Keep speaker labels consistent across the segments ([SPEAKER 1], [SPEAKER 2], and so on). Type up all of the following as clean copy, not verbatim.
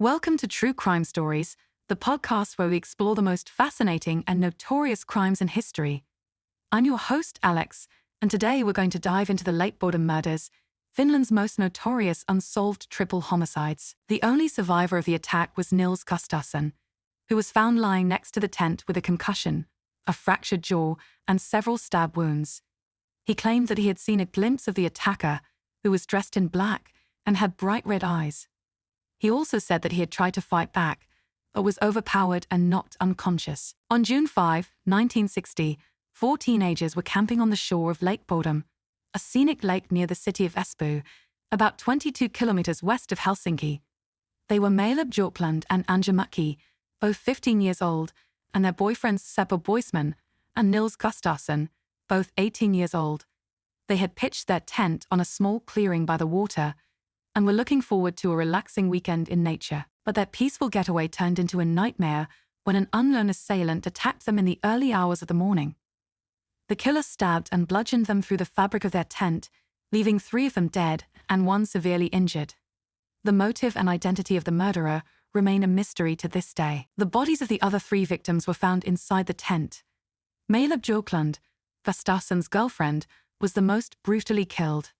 [SPEAKER 1] Welcome to True Crime Stories, the podcast where we explore the most fascinating and notorious crimes in history. I'm your host, Alex, and today we're going to dive into the Lake Bodom murders, Finland's most notorious unsolved triple homicides. The only survivor of the attack was Nils Gustafsson, who was found lying next to the tent with a concussion, a fractured jaw, and several stab wounds. He claimed that he had seen a glimpse of the attacker, who was dressed in black and had bright red eyes. He also said that he had tried to fight back, but was overpowered and knocked unconscious. On June 5, 1960, 4 teenagers were camping on the shore of Lake Bodom, a scenic lake near the city of Espoo, about 22 kilometers west of Helsinki. They were Maleb Björklund and Anja Mäki, both 15 years old, and their boyfriends Seppo Boisman and Nils Gustafsson, both 18 years old. They had pitched their tent on a small clearing by the water and were looking forward to a relaxing weekend in nature. But their peaceful getaway turned into a nightmare when an unknown assailant attacked them in the early hours of the morning. The killer stabbed and bludgeoned them through the fabric of their tent, leaving 3 of them dead and 1 severely injured. The motive and identity of the murderer remain a mystery to this day. The bodies of the other 3 victims were found inside the tent. Maleb Björklund, Gustafsson's girlfriend, was the most brutally killed.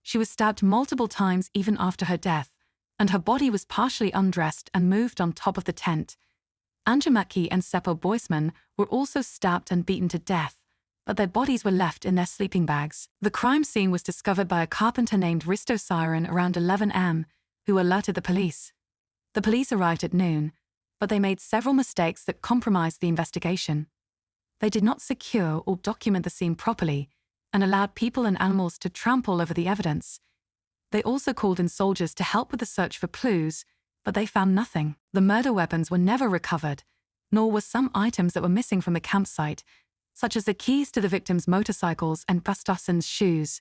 [SPEAKER 1] She was stabbed multiple times even after her death, and her body was partially undressed and moved on top of the tent. Anja Mäki and Seppo Boisman were also stabbed and beaten to death, but their bodies were left in their sleeping bags. The crime scene was discovered by a carpenter named Risto Siren around 11 am, who alerted the police. The police arrived at noon, but they made several mistakes that compromised the investigation. They did not secure or document the scene properly, and allowed people and animals to trample over the evidence. They also called in soldiers to help with the search for clues, but they found nothing. The murder weapons were never recovered, nor were some items that were missing from the campsite, such as the keys to the victims' motorcycles and Gustafsson's shoes.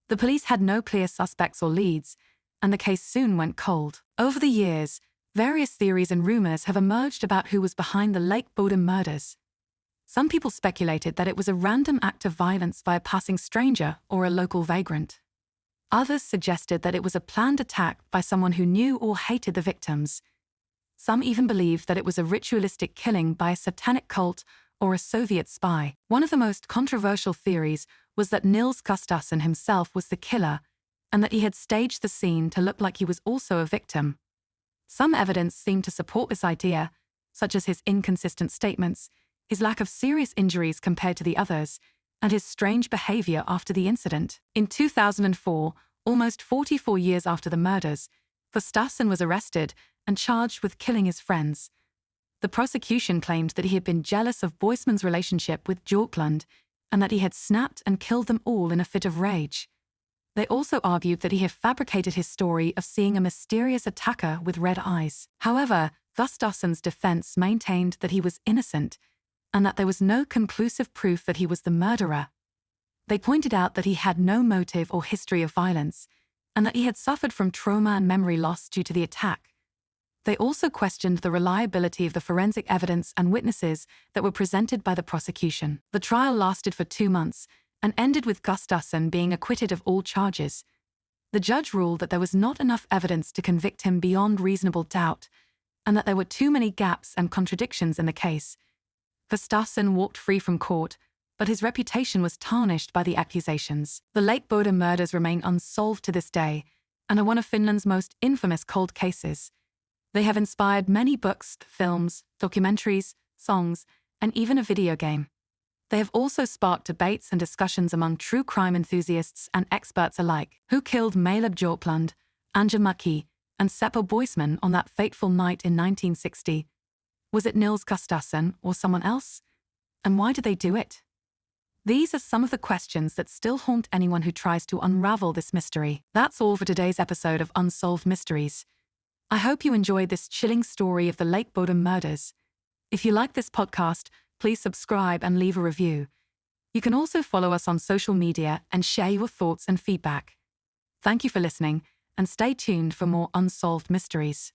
[SPEAKER 1] The police had no clear suspects or leads, and the case soon went cold. Over the years, various theories and rumors have emerged about who was behind the Lake Bodom murders. Some people speculated that it was a random act of violence by a passing stranger or a local vagrant. Others suggested that it was a planned attack by someone who knew or hated the victims. Some even believed that it was a ritualistic killing by a satanic cult or a Soviet spy. One of the most controversial theories was that Nils Gustafsson himself was the killer and that he had staged the scene to look like he was also a victim. Some evidence seemed to support this idea, such as his inconsistent statements, his lack of serious injuries compared to the others, and his strange behavior after the incident. In 2004, almost 44 years after the murders, Gustafsson was arrested and charged with killing his friends. The prosecution claimed that he had been jealous of Boisman's relationship with Björklund and that he had snapped and killed them all in a fit of rage. They also argued that he had fabricated his story of seeing a mysterious attacker with red eyes. However, Gustafsson's defense maintained that he was innocent and that there was no conclusive proof that he was the murderer. They pointed out that he had no motive or history of violence, and that he had suffered from trauma and memory loss due to the attack. They also questioned the reliability of the forensic evidence and witnesses that were presented by the prosecution. The trial lasted for 2 months and ended with Gustafsson being acquitted of all charges. The judge ruled that there was not enough evidence to convict him beyond reasonable doubt, and that there were too many gaps and contradictions in the case. Gustafsson walked free from court, but his reputation was tarnished by the accusations. The Lake Bodom murders remain unsolved to this day and are one of Finland's most infamous cold cases. They have inspired many books, films, documentaries, songs, and even a video game. They have also sparked debates and discussions among true crime enthusiasts and experts alike. Who killed Maleb Björklund, Anja Mäki, and Seppo Boisman on that fateful night in 1960? Was it Nils Gustafsson or someone else? And why did they do it? These are some of the questions that still haunt anyone who tries to unravel this mystery. That's all for today's episode of Unsolved Mysteries. I hope you enjoyed this chilling story of the Lake Bodom murders. If you like this podcast, please subscribe and leave a review. You can also follow us on social media and share your thoughts and feedback. Thank you for listening, and stay tuned for more Unsolved Mysteries.